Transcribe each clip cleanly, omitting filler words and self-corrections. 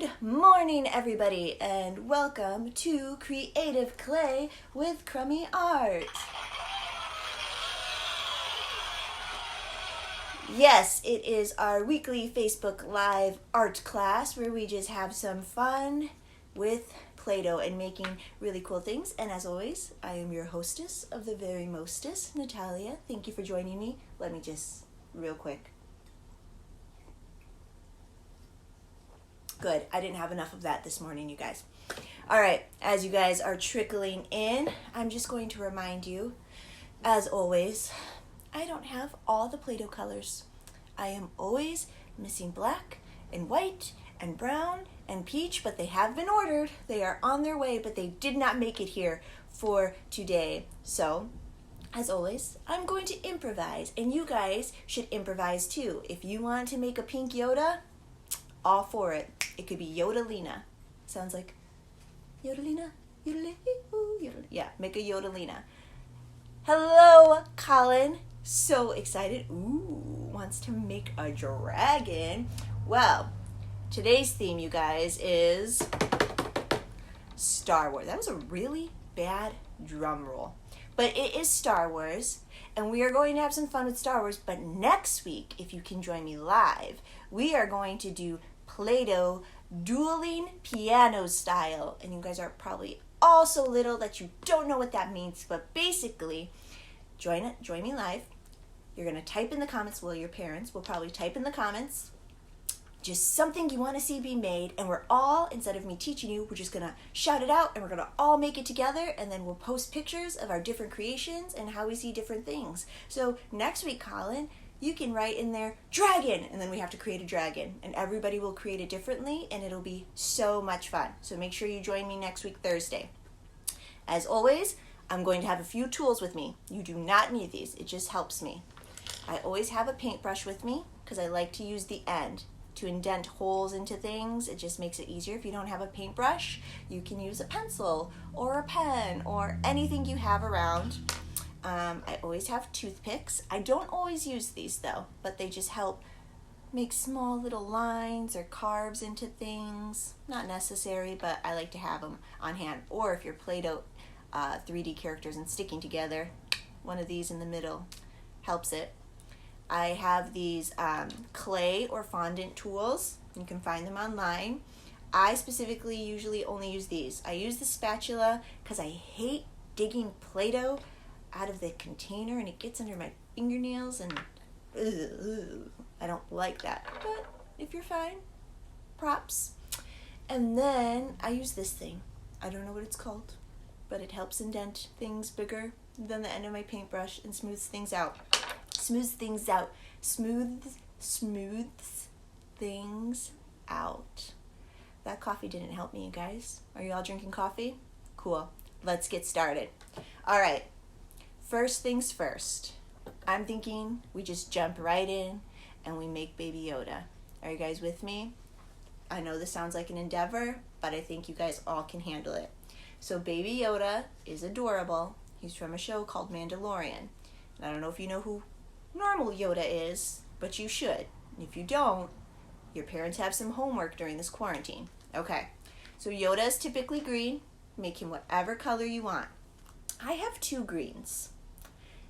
Good morning, everybody, and welcome to Creative Clay with Crumby Art. Yes, it is our weekly Facebook Live art class where we just have some fun with Play-Doh and making really cool things. And as always, I am your hostess of the very mostest, Natalia. Thank you for joining me. Let me just, real quick. Good, I didn't have enough of that this morning, you guys. All right, as you guys are trickling in, I'm just going to remind you, as always, I don't have all the Play-Doh colors. I am always missing black and white and brown and peach, but they have been ordered. They are on their way, but they did not make it here for today. So, as always, I'm going to improvise, and you guys should improvise too. If you want to make a pink Yoda, all for it. It could be Yodalina. Sounds like Yodalina, Yodalina. Yeah, make a Yodalina. Hello, Colin. So excited. Ooh, wants to make a dragon. Well, today's theme, you guys, is Star Wars. That was a really bad drum roll. But it is Star Wars, and we are going to have some fun with Star Wars. But next week, if you can join me live, we are going to do Play-Doh dueling piano style. And you guys are probably all so little that you don't know what that means. But basically, join me live. You're going to type in the comments. Well, your parents will probably type in the comments just something you want to see be made, and we're all, instead of me teaching you, we're just going to shout it out, and we're going to all make it together, and then we'll post pictures of our different creations and how we see different things. So next week, Colin, you can write in there, dragon, and then we have to create a dragon, and everybody will create it differently, and it'll be so much fun. So make sure you join me next week, Thursday. As always, I'm going to have a few tools with me. You do not need these. It just helps me. I always have a paintbrush with me because I like to use the end to indent holes into things. It just makes it easier. If you don't have a paintbrush, you can use a pencil or a pen or anything you have around. I always have toothpicks. I don't always use these though, but they just help make small little lines or carves into things. Not necessary, but I like to have them on hand. Or if you're Play-Doh 3D characters and sticking together, one of these in the middle helps it. I have these clay or fondant tools. You can find them online. I specifically usually only use these. I use the spatula because I hate digging Play-Doh out of the container and it gets under my fingernails and I don't like that. But if you're fine, props. And then I use this thing. I don't know what it's called, but it helps indent things bigger than the end of my paintbrush and smooths things out. Smooths things out. Smooths things out. That coffee didn't help me, you guys. Are you all drinking coffee? Cool. Let's get started. All right. First things first. I'm thinking we just jump right in and we make Baby Yoda. Are you guys with me? I know this sounds like an endeavor, but I think you guys all can handle it. So Baby Yoda is adorable. He's from a show called Mandalorian. And I don't know if you know who normal Yoda is, but you should. And if you don't, your parents have some homework during this quarantine. Okay, so Yoda is typically green. Make him whatever color you want. I have two greens.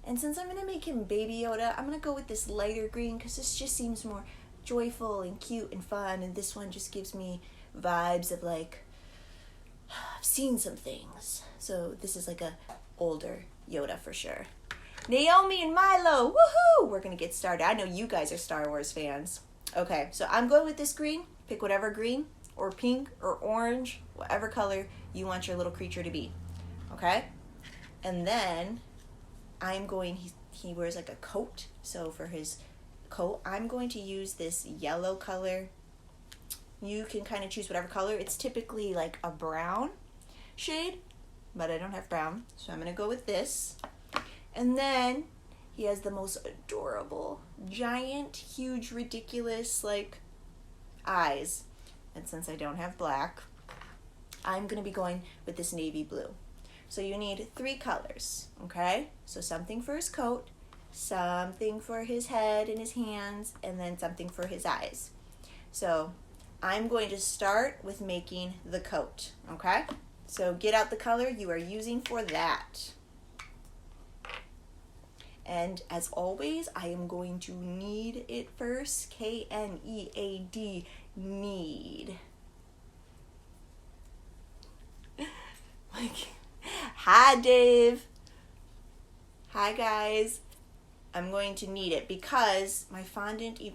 And since I'm going to make him Baby Yoda, I'm going to go with this lighter green because this just seems more joyful and cute and fun. And this one just gives me vibes of like, I've seen some things. So this is like a older Yoda for sure. Naomi and Milo, woohoo! We're going to get started. I know you guys are Star Wars fans. Okay, so I'm going with this green. Pick whatever green or pink or orange, whatever color you want your little creature to be. Okay? And then I'm going, he wears like a coat. So for his coat, I'm going to use this yellow color. You can kind of choose whatever color. It's typically like a brown shade, but I don't have brown. So I'm going to go with this. And then he has the most adorable, giant, huge, ridiculous, like, eyes. And since I don't have black, I'm going to be going with this navy blue. So you need 3 colors, okay? So something for his coat, something for his head and his hands, and then something for his eyes. So I'm going to start with making the coat, okay? So get out the color you are using for that. And as always, I am going to knead it first. K-N-E-A-D, knead. Like, hi, Dave. Hi, guys. I'm going to knead it because my fondant, you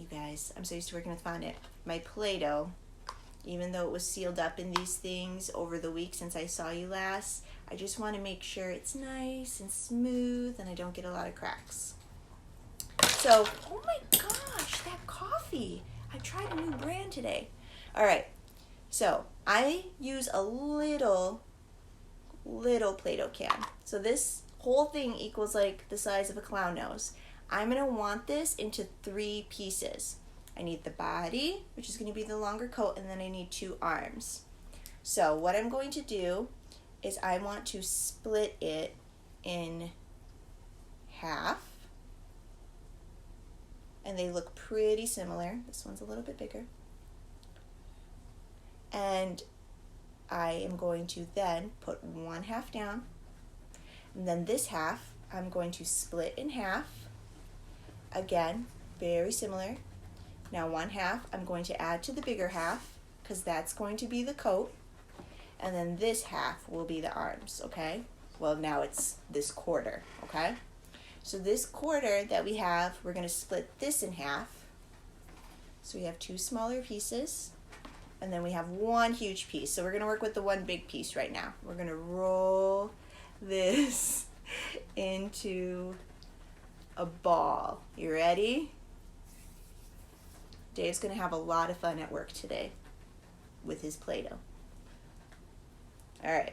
guys, I'm so used to working with fondant. My Play-Doh, even though it was sealed up in these things over the week since I saw you last, I just want to make sure it's nice and smooth and I don't get a lot of cracks. So, oh my gosh, that coffee. I tried a new brand today. All right, so I use a little Play-Doh can. So this whole thing equals like the size of a clown nose. I'm going to want this into 3 pieces. I need the body, which is going to be the longer coat, and then I need 2 arms. So what I'm going to do is I want to split it in half. And they look pretty similar. This one's a little bit bigger. And I am going to then put 1 half down. And then this half, I'm going to split in half. Again, very similar. Now 1 half, I'm going to add to the bigger half because that's going to be the coat. And then this half will be the arms, okay? Well, now it's this quarter, okay? So this quarter that we have, we're going to split this in half. So we have 2 smaller pieces. And then we have 1 huge piece. So we're going to work with the 1 big piece right now. We're going to roll this into a ball. You ready? Dave's going to have a lot of fun at work today with his Play-Doh. All right.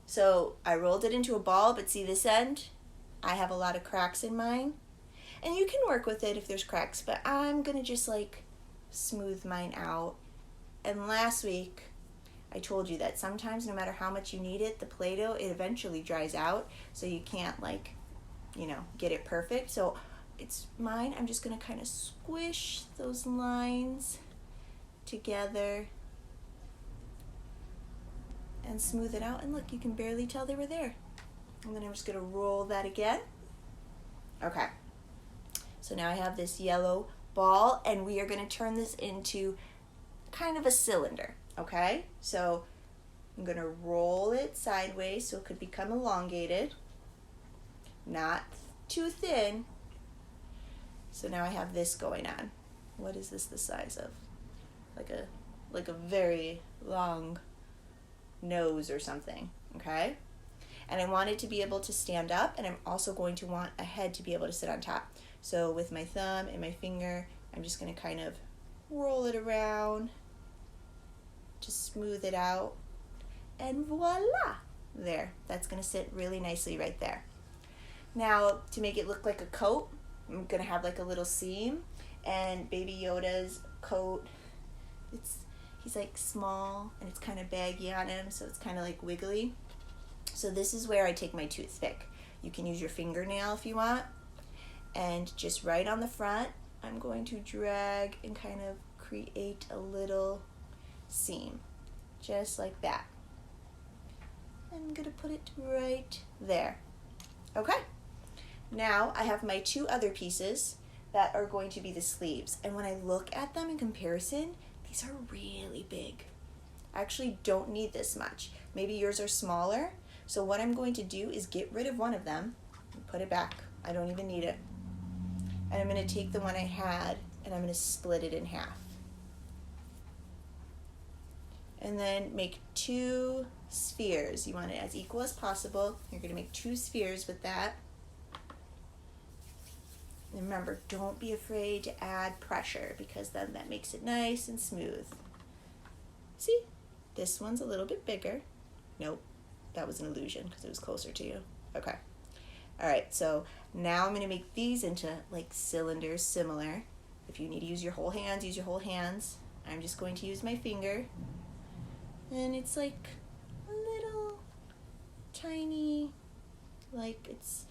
So I rolled it into a ball, but see this end? I have a lot of cracks in mine. And you can work with it if there's cracks, but I'm going to just like smooth mine out. And last week, I told you that sometimes no matter how much you knead it, the Play-Doh, it eventually dries out. So you can't get it perfect. So it's mine. I'm just going to kind of squish those lines together and smooth it out. And look, you can barely tell they were there. And then I'm just going to roll that again. Okay. So now I have this yellow ball, and we are going to turn this into kind of a cylinder, okay? So I'm going to roll it sideways so it could become elongated, not too thin. So now I have this going on. What is this the size of? Like a very long nose or something, okay? And I want it to be able to stand up, and I'm also going to want a head to be able to sit on top. So with my thumb and my finger, I'm just going to kind of roll it around to smooth it out, and voila, there. That's going to sit really nicely right there. Now, to make it look like a coat, I'm going to have like a little seam, and Baby Yoda's coat, he's like small, and it's kind of baggy on him, so it's kind of like wiggly. So this is where I take my toothpick. You can use your fingernail if you want, and just right on the front, I'm going to drag and kind of create a little seam, just like that. I'm going to put it right there. Okay. Now I have my 2 other pieces that are going to be the sleeves. And when I look at them in comparison, these are really big. I actually don't need this much. Maybe yours are smaller. So what I'm going to do is get rid of one of them and put it back. I don't even need it. And I'm going to take the one I had and I'm going to split it in half. And then make 2 spheres. You want it as equal as possible. You're going to make 2 spheres with that. And remember, don't be afraid to add pressure because then that makes it nice and smooth. See? This one's a little bit bigger. Nope, that was an illusion because it was closer to you. Okay. All right, so now I'm going to make these into like cylinders similar. If you need to use your whole hands, use your whole hands. I'm just going to use my finger. And it's like a little tiny, like it's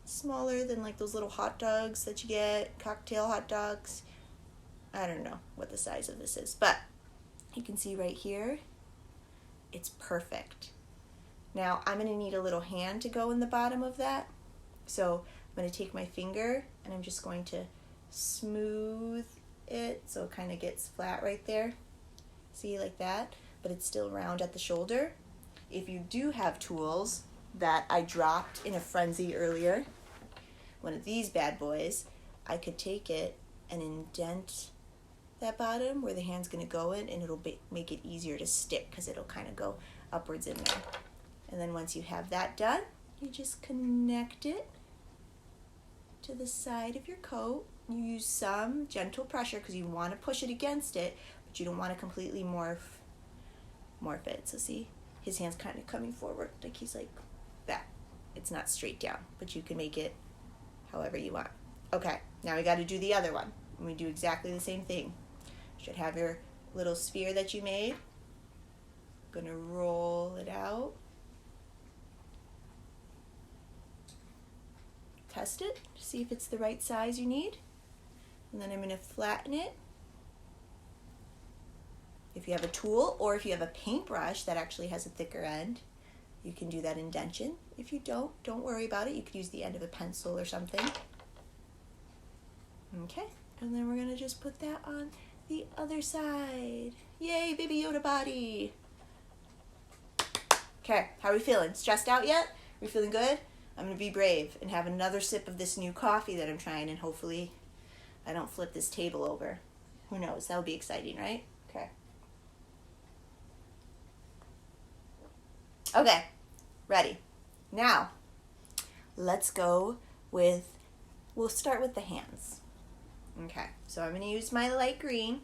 smaller than like those little hot dogs that you get, cocktail hot dogs. I don't know what the size of this is, but you can see right here, it's perfect. Now I'm going to need a little hand to go in the bottom of that. So I'm going to take my finger and I'm just going to smooth it so it kind of gets flat right there. See, like that, but it's still round at the shoulder. If you do have tools that I dropped in a frenzy earlier, one of these bad boys, I could take it and indent that bottom where the hand's going to go in, and it'll make it easier to stick because it'll kind of go upwards in there. And then once you have that done, you just connect it to the side of your coat. You use some gentle pressure because you want to push it against it, but you don't want to completely morph it. So see, his hand's kind of coming forward, like he's like that. It's not straight down, but you can make it however you want. Okay, now we got to do the other one. And we do exactly the same thing. You should have your little sphere that you made. I'm gonna roll it out. Test it, see if it's the right size you need. And then I'm going to flatten it. If you have a tool or if you have a paintbrush that actually has a thicker end, you can do that indentation. If you don't worry about it. You could use the end of a pencil or something. Okay, and then we're going to just put that on the other side. Yay, baby Yoda body. Okay, how are we feeling? Stressed out yet? Are we feeling good? I'm going to be brave and have another sip of this new coffee that I'm trying, and hopefully I don't flip this table over. Who knows? That'll be exciting, right? Okay. Okay, ready. Now, let's go with, we'll start with the hands. Okay, so I'm going to use my light green,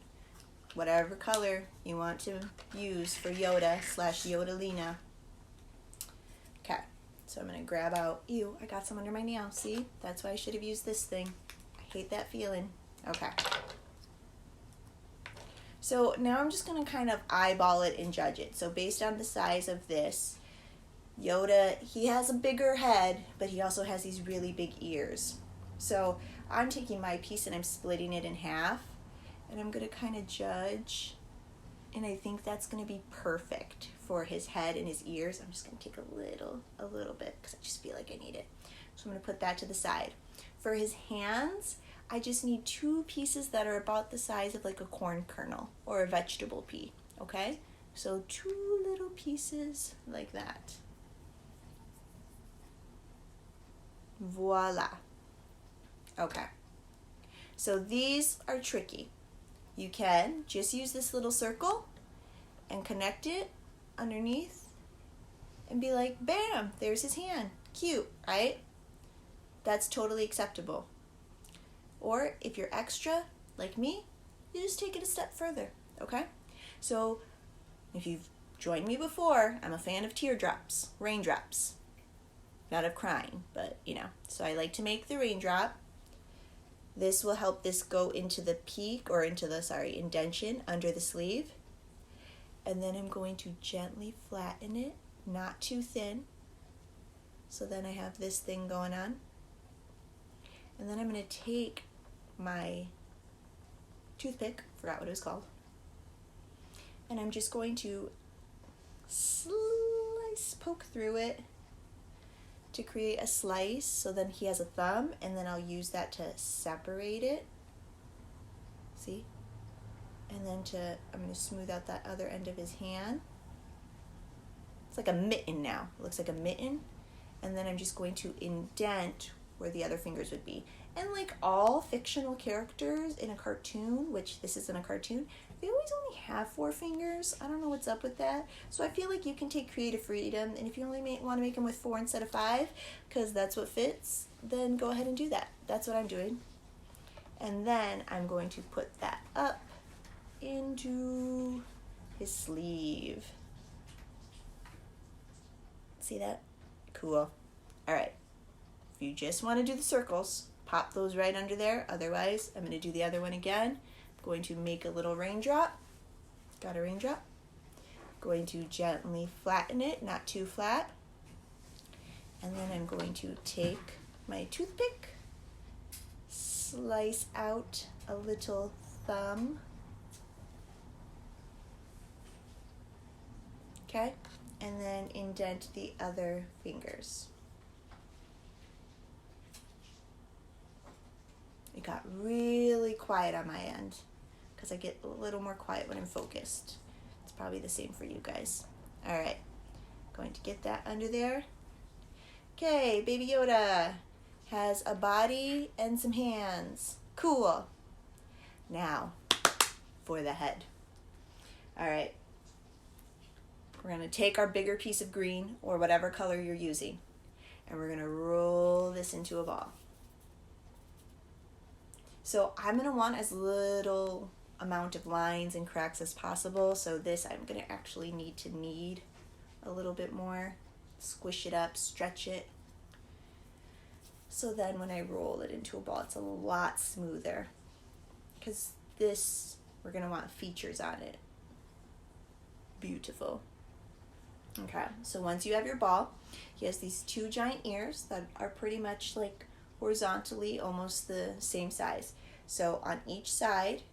whatever color you want to use for Yoda/Yodalina. Okay. So I'm going to grab out, ew, I got some under my nail, see? That's why I should have used this thing. I hate that feeling. Okay. So now I'm just going to kind of eyeball it and judge it. So based on the size of this, Yoda, he has a bigger head, but he also has these really big ears. So I'm taking my piece and I'm splitting it in half, and I'm going to kind of judge, and I think that's going to be perfect for his head and his ears. I'm just going to take a little bit because I just feel like I need it. So I'm going to put that to the side. For his hands, I just need 2 pieces that are about the size of like a corn kernel or a vegetable pea, okay? So 2 little pieces like that. Voila. Okay. So these are tricky. You can just use this little circle and connect it underneath and be like, bam, there's his hand. Cute, right? That's totally acceptable. Or if you're extra, like me, you just take it a step further, okay? So if you've joined me before, I'm a fan of teardrops, raindrops. Not of crying, but you know. So I like to make the raindrop. This will help this go into the peak, or into the, indentation under the sleeve. And then I'm going to gently flatten it, not too thin. So then I have this thing going on. And then I'm going to take my toothpick, forgot what it was called, and I'm just going to poke through it to create a slice. So then he has a thumb, and then I'll use that to separate it. See? And then I'm going to smooth out that other end of his hand. It's like a mitten now. It looks like a mitten. And then I'm just going to indent where the other fingers would be. And like all fictional characters in a cartoon, which this isn't a cartoon, they always only have 4 fingers. I don't know what's up with that. So I feel like you can take creative freedom, and if you only want to make them with 4 instead of 5, because that's what fits, then go ahead and do that. That's what I'm doing. And then I'm going to put that up into his sleeve. See that? Cool. All right. If you just want to do the circles, pop those right under there. Otherwise, I'm going to do the other one again. I'm going to make a little raindrop. Got a raindrop. Going to gently flatten it, not too flat. And then I'm going to take my toothpick, slice out a little thumb. Okay, and then indent the other fingers. It got really quiet on my end because I get a little more quiet when I'm focused. It's probably the same for you guys. All right, going to get that under there. Okay, Baby Yoda has a body and some hands. Cool. Now for the head. All right, we're gonna take our bigger piece of green or whatever color you're using, and we're gonna roll this into a ball. So I'm gonna want as little amount of lines and cracks as possible. So this I'm gonna actually need to knead a little bit more, squish it up, stretch it. So then when I roll it into a ball, it's a lot smoother. Because this, we're gonna want features on it. Beautiful. Okay, so once you have your ball, he has these two giant ears that are pretty much like horizontally almost the same size. So on each side,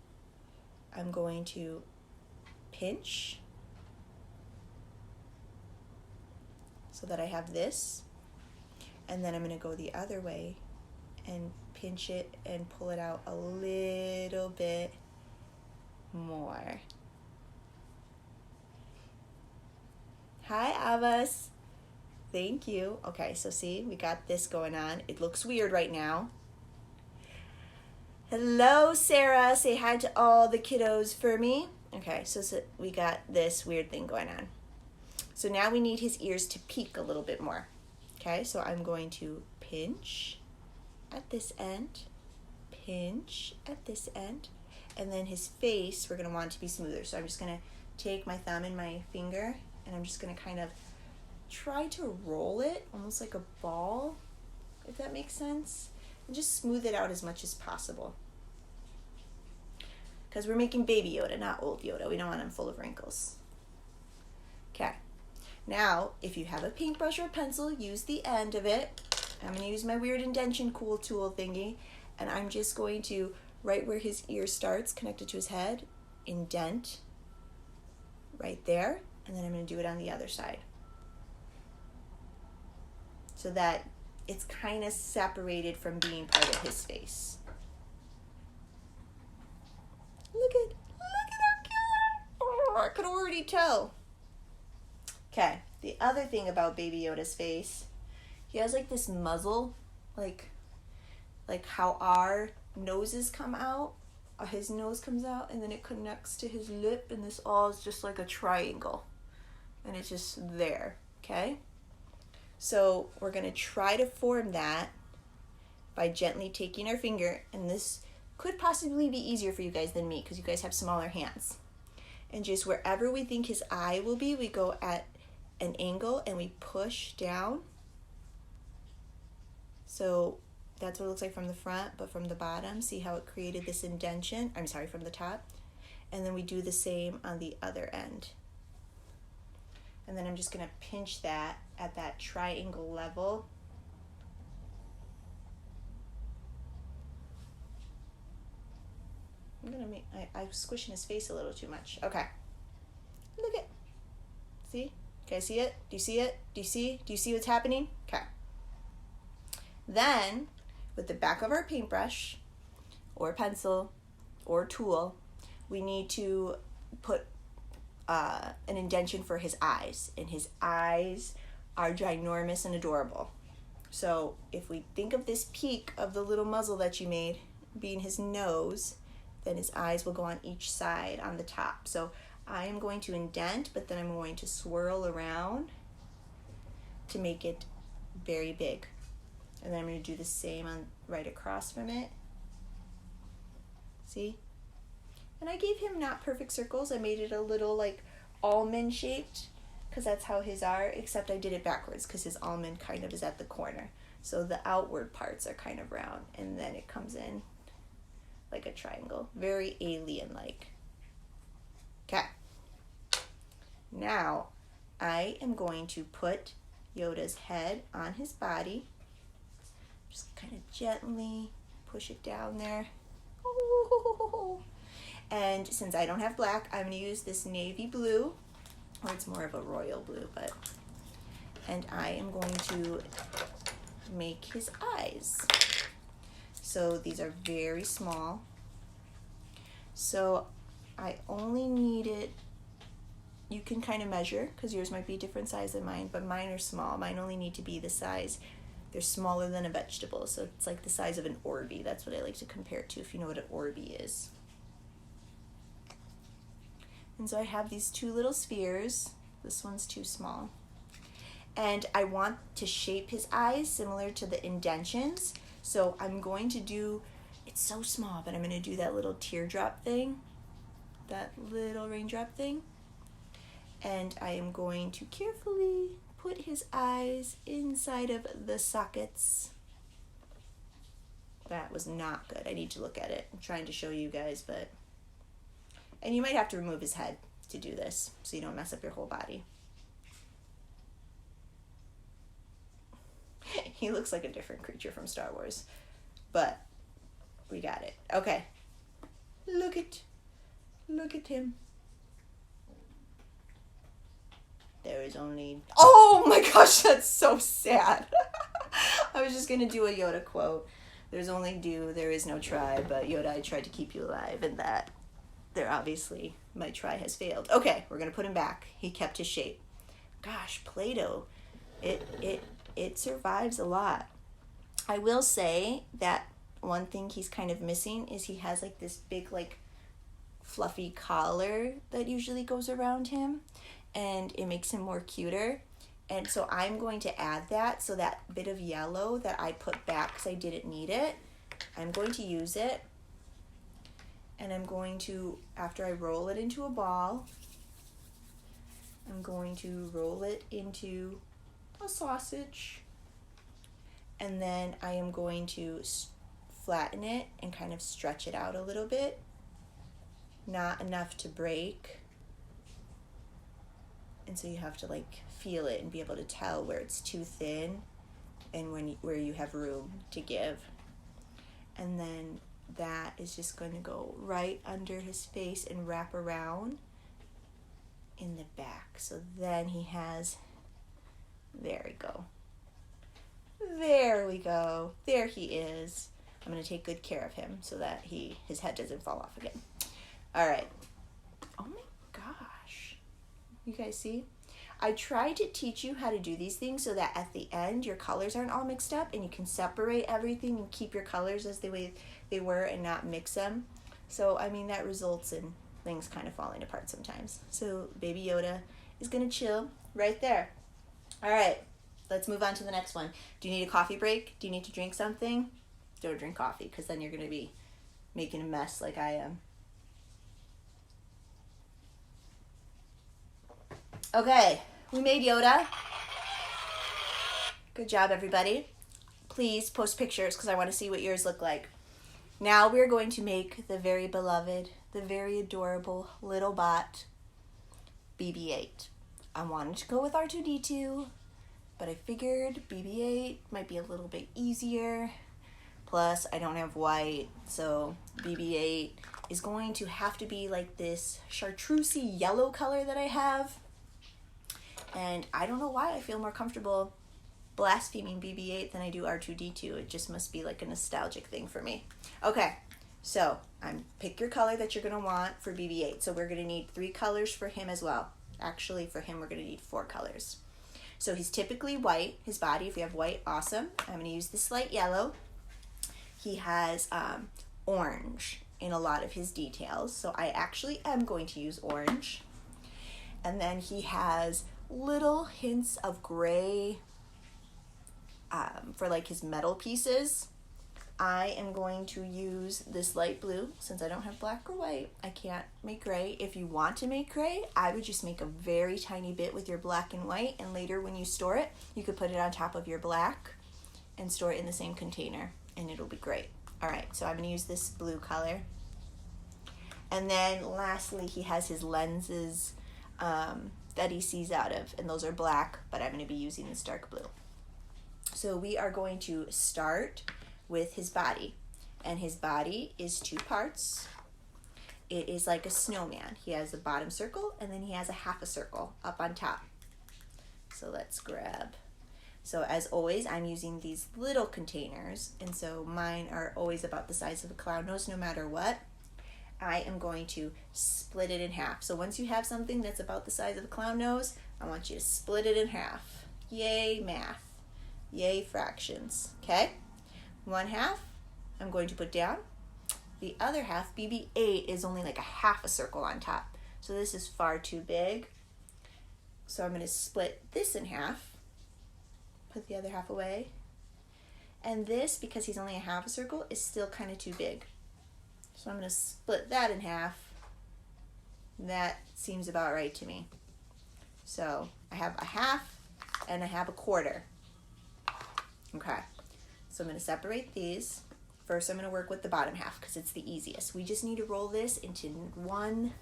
I'm going to pinch so that I have this, and then I'm going to go the other way and pinch it and pull it out a little bit more. Hi, Avas. Thank you. Okay, so see, we got this going on. It looks weird right now. Hello, Sarah. Say hi to all the kiddos for me. Okay, so we got this weird thing going on. So now we need his ears to peak a little bit more. Okay, so I'm going to pinch at this end, pinch at this end, and then his face, we're going to want it to be smoother. So I'm just going to take my thumb and my finger, and I'm just going to kind of try to roll it almost like a ball, if that makes sense, and just smooth it out as much as possible. Because we're making Baby Yoda, not old Yoda. We don't want him full of wrinkles. Okay. Now, if you have a paintbrush or a pencil, use the end of it. I'm going to use my weird indentation cool tool thingy, and I'm just going to, right where his ear starts, connected to his head, indent right there, and then I'm going to do it on the other side. So that it's kind of separated from being part of his face. Look at how cute! Oh, I could already tell. Okay, the other thing about Baby Yoda's face, he has like this muzzle, like how our noses come out. His nose comes out and then it connects to his lip, and this all is just like a triangle, and it's just there. Okay, so we're gonna try to form that by gently taking our finger, and this could possibly be easier for you guys than me because you guys have smaller hands. And just wherever we think his eye will be, we go at an angle and we push down. So that's what it looks like from the front, but from the bottom, see how it created this indentation? I'm sorry, from the top. And then we do the same on the other end. And then I'm just gonna pinch that at that triangle level. I'm squishing his face a little too much. Okay. Look at, see? Okay, see it? Do you see it? Do you see what's happening? Okay. Then, with the back of our paintbrush, or pencil, or tool, we need to put an indentation for his eyes. And his eyes are ginormous and adorable. So, if we think of this peak of the little muzzle that you made being his nose, then his eyes will go on each side on the top. So I am going to indent, but then I'm going to swirl around to make it very big. And then I'm going to do the same on right across from it. See? And I gave him not perfect circles. I made it a little like almond shaped because that's how his are, except I did it backwards because his almond kind of is at the corner. So the outward parts are kind of round, and then it comes in like a triangle, very alien-like. Okay. Now, I am going to put Yoda's head on his body. Just kind of gently push it down there. Ooh. And since I don't have black, I'm going to use this navy blue, or it's more of a royal blue, and I am going to make his eyes. So these are very small. So I only need it, you can kind of measure because yours might be a different size than mine, but mine are small. Mine only need to be the size, they're smaller than a vegetable. So it's like the size of an Orby. That's what I like to compare it to, if you know what an Orby is. And so I have these two little spheres. This one's too small. And I want to shape his eyes similar to the indentions. So I'm going to do, it's so small, but I'm going to do that little teardrop thing, that little raindrop thing. And I am going to carefully put his eyes inside of the sockets. That was not good. I need to look at it. I'm trying to show you guys, and you might have to remove his head to do this so you don't mess up your whole body. He looks like a different creature from Star Wars, but we got it. Okay. Look at him. There is only, oh my gosh, that's so sad. I was just going to do a Yoda quote. There's only do, there is no try, but Yoda, I tried to keep you alive, and that there obviously my try has failed. Okay, we're going to put him back. He kept his shape. Gosh, Play-Doh, it survives a lot. I will say that one thing he's kind of missing is he has like this big like fluffy collar that usually goes around him, and it makes him more cuter. And so I'm going to add that, so that bit of yellow that I put back because I didn't need it, I'm going to use it. And I'm going to, after I roll it into a ball, I'm going to roll it into a sausage. And then I am going to flatten it and kind of stretch it out a little bit. Not enough to break. And so you have to like feel it and be able to tell where it's too thin and where you have room to give. And then that is just going to go right under his face and wrap around in the back. So then he has, there we go. There we go. There he is. I'm going to take good care of him so that his head doesn't fall off again. All right. Oh my gosh. You guys see? I tried to teach you how to do these things so that at the end your colors aren't all mixed up and you can separate everything and keep your colors as the way they were and not mix them. So, I mean, that results in things kind of falling apart sometimes. So, Baby Yoda is going to chill right there. All right, let's move on to the next one. Do you need a coffee break? Do you need to drink something? Don't drink coffee because then you're going to be making a mess like I am. Okay, we made Yoda. Good job, everybody. Please post pictures because I want to see what yours look like. Now we're going to make the very beloved, the very adorable little bot, BB-8. I wanted to go with R2-D2, but I figured BB-8 might be a little bit easier. Plus, I don't have white, so BB-8 is going to have to be like this chartreusey yellow color that I have. And I don't know why I feel more comfortable blaspheming BB-8 than I do R2-D2. It just must be like a nostalgic thing for me. Okay, so pick your color that you're going to want for BB-8. So we're going to need 3 colors for him as well. Actually, for him, we're going to need 4 colors. So he's typically white. His body, if you have white, awesome. I'm going to use this light yellow. He has orange in a lot of his details. So I actually am going to use orange. And then he has little hints of gray for like his metal pieces. I am going to use this light blue. Since I don't have black or white, I can't make gray. If you want to make gray, I would just make a very tiny bit with your black and white, and later when you store it, you could put it on top of your black and store it in the same container, and it'll be great. All right, so I'm going to use this blue color. And then lastly, he has his lenses that he sees out of, and those are black, but I'm going to be using this dark blue. So we are going to start with his body, and his body is 2 parts, it is like a snowman. He has a bottom circle and then he has a half a circle up on top. So let's grab. So as always, I'm using these little containers, and so mine are always about the size of a clown nose no matter what. I am going to split it in half. So once you have something that's about the size of a clown nose, I want you to split it in half. Yay math. Yay fractions. Okay? One half I'm going to put down. The other half, BB-8, is only like a half a circle on top. So this is far too big. So I'm going to split this in half. Put the other half away. And this, because he's only a half a circle, is still kind of too big. So I'm going to split that in half. That seems about right to me. So I have a half and I have a quarter. Okay, so I'm going to separate these. First I'm going to work with the bottom half because it's the easiest. We just need to roll this into one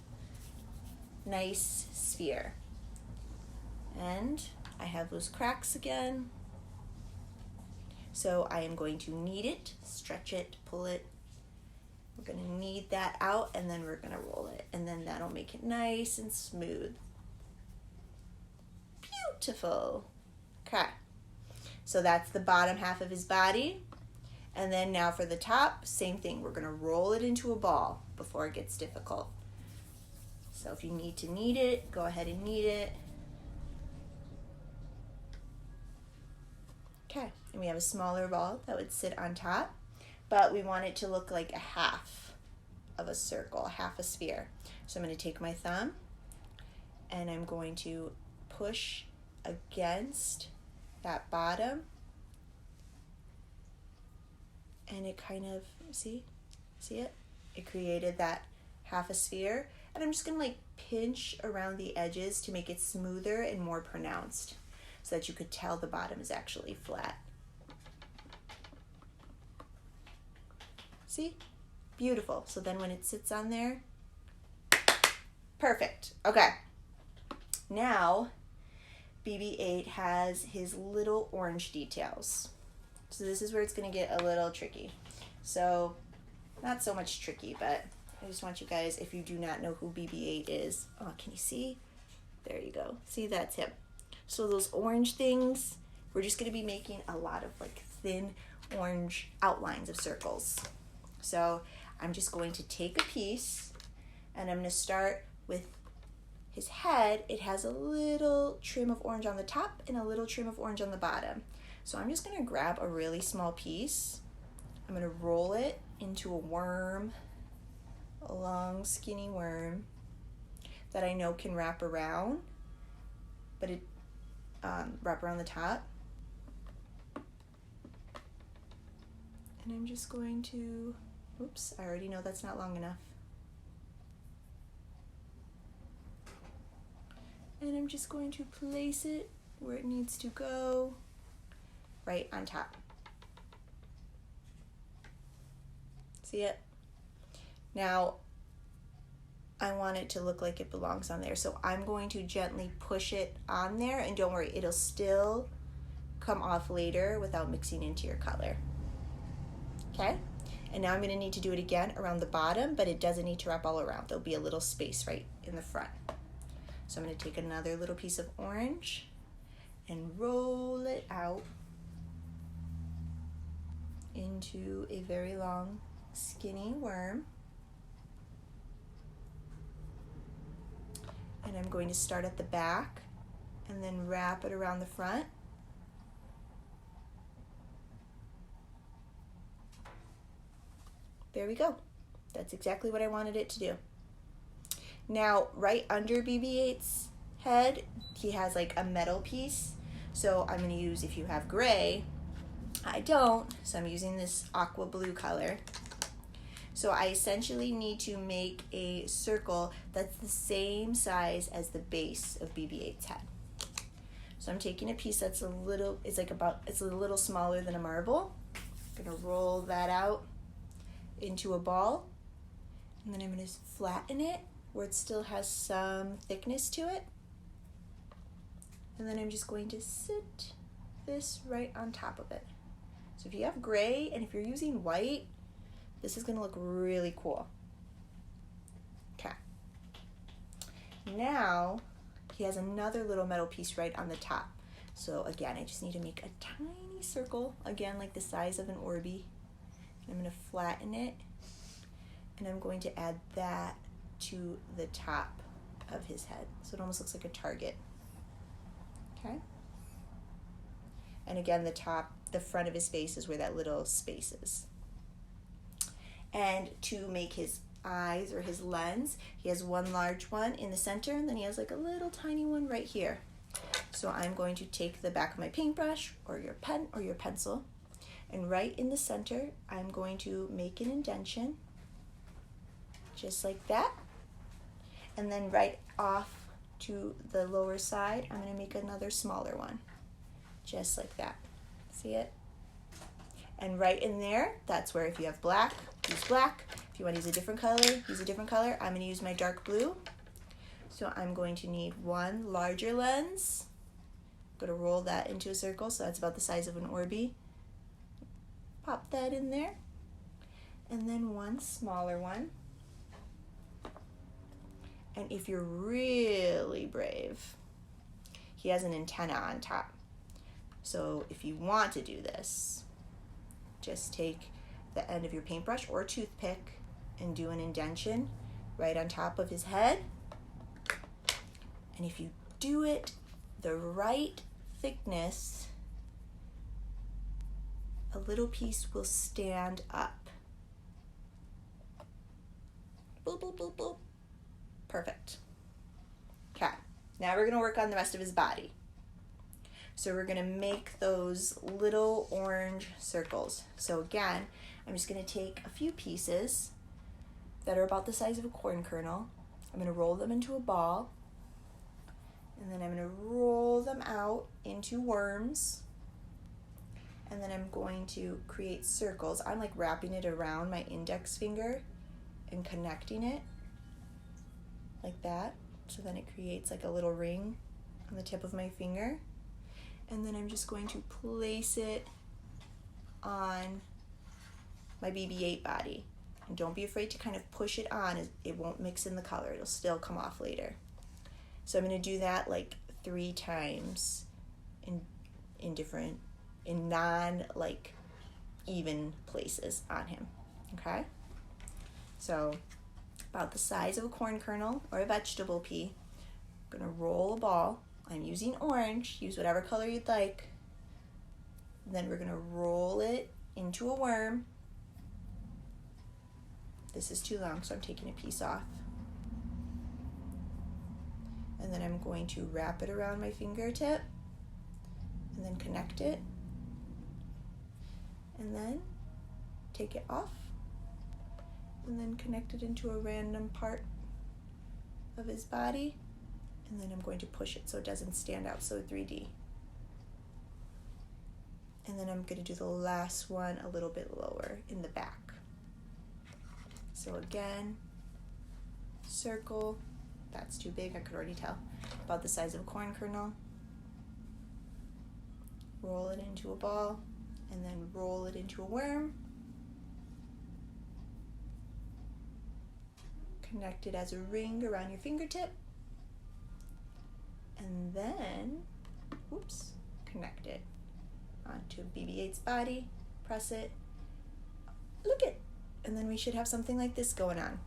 nice sphere. And I have those cracks again. So I am going to knead it, stretch it, pull it. We're going to knead that out and then we're going to roll it. And then that'll make it nice and smooth. Beautiful. Okay. So that's the bottom half of his body. And then now for the top, same thing. We're going to roll it into a ball before it gets difficult. So if you need to knead it, go ahead and knead it. Okay, and we have a smaller ball that would sit on top, but we want it to look like a half of a circle, half a sphere. So I'm going to take my thumb and I'm going to push against that bottom, and it kind of, see it? It created that half a sphere, and I'm just going to like pinch around the edges to make it smoother and more pronounced, so that you could tell the bottom is actually flat. See? Beautiful. So then when it sits on there, perfect. Okay. Now, BB-8 has his little orange details. So this is where it's going to get a little tricky. So, not so much tricky, but I just want you guys, if you do not know who BB-8 is, oh, can you see? There you go. See, that's him. So those orange things, we're just going to be making a lot of like thin orange outlines of circles. So I'm just going to take a piece and I'm going to start with his head. It has a little trim of orange on the top and a little trim of orange on the bottom. So I'm just going to grab a really small piece. I'm going to roll it into a worm, a long skinny worm that I know can wrap around, but it wrap around the top. And I'm just going to, oops, I already know that's not long enough. And I'm just going to place it where it needs to go, right on top. See it? Now, I want it to look like it belongs on there. So I'm going to gently push it on there, and don't worry, it'll still come off later without mixing into your color. Okay? And now I'm going to need to do it again around the bottom, but it doesn't need to wrap all around. There'll be a little space right in the front. So I'm going to take another little piece of orange and roll it out into a very long, skinny worm. And I'm going to start at the back and then wrap it around the front. There we go. That's exactly what I wanted it to do. Now, right under BB-8's head, he has like a metal piece. So I'm going to use, if you have gray, I don't, so I'm using this aqua blue color. So I essentially need to make a circle that's the same size as the base of BB-8's head. So I'm taking a piece that's a little, it's a little smaller than a marble. I'm gonna roll that out into a ball, and then I'm gonna flatten it where it still has some thickness to it. And then I'm just going to sit this right on top of it. So if you have gray and if you're using white, this is going to look really cool. Now he has another little metal piece right on the top. So again, I just need to make a tiny circle, again like the size of an Orby. I'm going to flatten it, and I'm going to add that to the top of his head. So it almost looks like a target. Okay? And again, the front of his face is where that little space is. And to make his eyes or his lens, he has one large one in the center, and then he has like a little tiny one right here. So I'm going to take the back of my paintbrush or your pen or your pencil, and right in the center, I'm going to make an indentation, just like that. And then right off to the lower side, I'm going to make another smaller one, just like that. See it? And right in there, that's where if you have black, use black. If you want to use a different color, use a different color. I'm going to use my dark blue. So I'm going to need one larger lens. I'm going to roll that into a circle, so that's about the size of an Orby. Pop that in there. And then one smaller one. And if you're really brave, he has an antenna on top. So if you want to do this, just take the end of your paintbrush or toothpick and do an indentation right on top of his head. And if you do it the right thickness, a little piece will stand up. Boop, boop, boop, boop. Perfect. Okay, now we're gonna work on the rest of his body. So we're gonna make those little orange circles. So again, I'm just gonna take a few pieces that are about the size of a corn kernel. I'm gonna roll them into a ball, and then I'm gonna roll them out into worms, and then I'm going to create circles. I'm like wrapping it around my index finger and connecting it like that. So then it creates like a little ring on the tip of my finger. And then I'm just going to place it on my BB-8 body. And don't be afraid to kind of push it on. It won't mix in the color. It'll still come off later. So I'm going to do that like 3 times in non like even places on him. Okay? So about the size of a corn kernel or a vegetable pea. I'm going to roll a ball. I'm using orange. Use whatever color you'd like. Then we're going to roll it into a worm. This is too long, so I'm taking a piece off. And then I'm going to wrap it around my fingertip and then connect it. And then take it off and then connect it into a random part of his body. And then I'm going to push it so it doesn't stand out so 3D. And then I'm going to do the last one a little bit lower in the back. So again, circle. That's too big, I could already tell. About the size of a corn kernel. Roll it into a ball, and then roll it into a worm. Connect it as a ring around your fingertip. And then, oops, connect it onto BB-8's body, press it, look it, and then we should have something like this going on.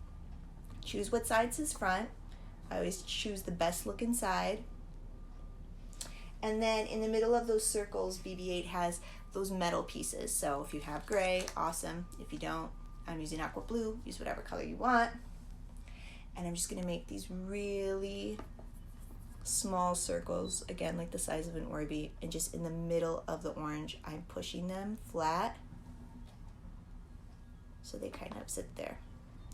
Choose what side's his front. I always choose the best looking side. And then in the middle of those circles, BB-8 has those metal pieces. So if you have gray, awesome. If you don't, I'm using aqua blue. Use whatever color you want. And I'm just gonna make these really small circles, again like the size of an Orby, and just in the middle of the orange I'm pushing them flat so they kind of sit there,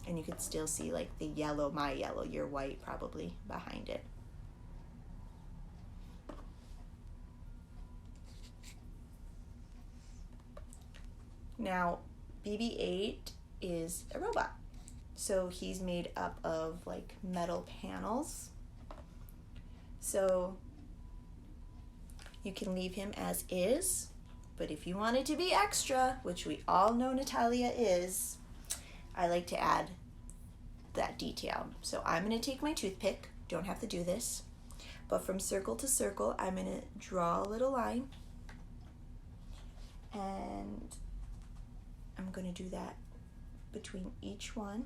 and you could still see like the yellow, my yellow, your white probably behind it. Now BB-8 is a robot, so he's made up of like metal panels. So you can leave him as is, but if you want it to be extra, which we all know Natalia is, I like to add that detail. So I'm going to take my toothpick don't have to do this. But from circle to circle, I'm going to draw a little line. And I'm going to do that between each one.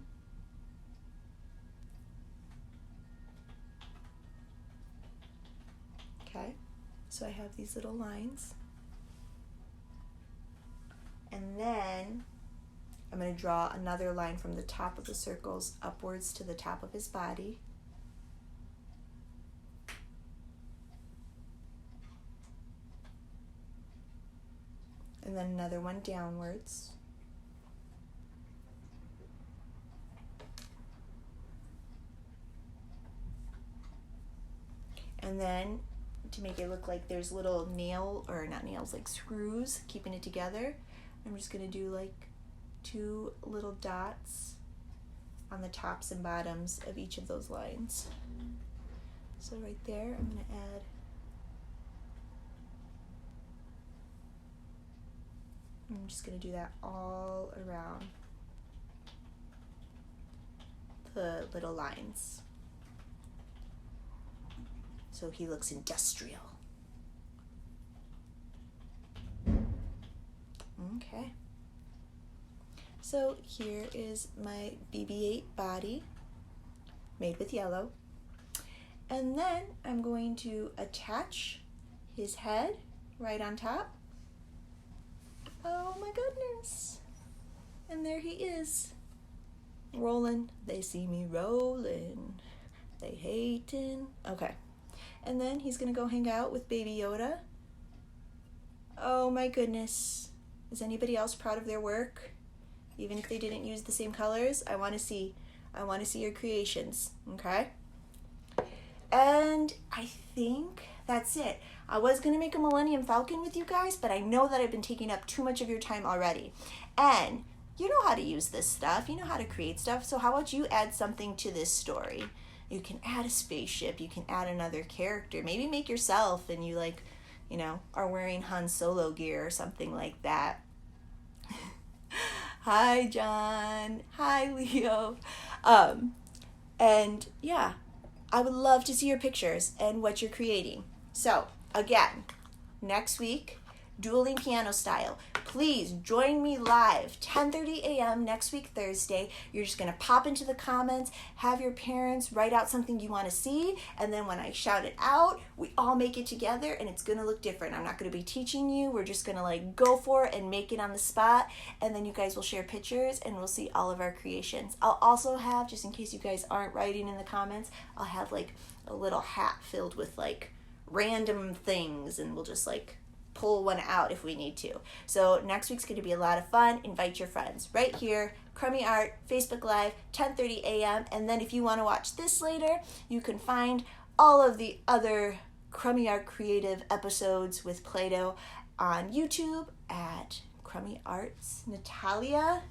Okay, so I have these little lines. And then I'm going to draw another line from the top of the circles upwards to the top of his body. And then another one downwards. And then to make it look like there's little like screws keeping it together, I'm just going to do like 2 little dots on the tops and bottoms of each of those lines. So right there, I'm going to add I'm just going to do that all around the little lines. So he looks industrial. Okay. So here is my BB-8 body made with yellow. And then I'm going to attach his head right on top. Oh my goodness. And there he is. Rolling. They see me rolling. They hating. Okay. And then he's going to go hang out with Baby Yoda. Oh my goodness. Is anybody else proud of their work? Even if they didn't use the same colors? I want to see your creations, okay? And I think that's it. I was going to make a Millennium Falcon with you guys, but I know that I've been taking up too much of your time already. And you know how to use this stuff. You know how to create stuff. So how about you add something to this story? You can add a spaceship. You can add another character. Maybe make yourself and you are wearing Han Solo gear or something like that. Hi, John. Hi, Leo. And yeah, I would love to see your pictures and what you're creating. So again, next week, dueling piano style. Please join me live, 10:30 a.m. next week, Thursday. You're just going to pop into the comments, have your parents write out something you want to see, and then when I shout it out, we all make it together, and it's going to look different. I'm not going to be teaching you. We're just going to go for it and make it on the spot, and then you guys will share pictures, and we'll see all of our creations. I'll also have, just in case you guys aren't writing in the comments, I'll have a little hat filled with random things, and we'll just pull one out if we need to. So next week's going to be a lot of fun. Invite your friends right here, Crumby Art, Facebook Live, 10:30 a.m. And then if you want to watch this later, you can find all of the other Crumby Art creative episodes with Playdoh on YouTube at Crumby Arts. Natalia,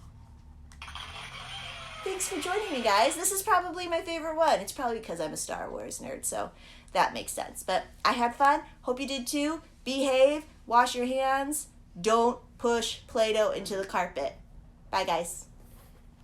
thanks for joining me, guys. This is probably my favorite one. It's probably because I'm a Star Wars nerd, so that makes sense. But I had fun. Hope you did too. Behave, wash your hands, don't push Play-Doh into the carpet. Bye, guys.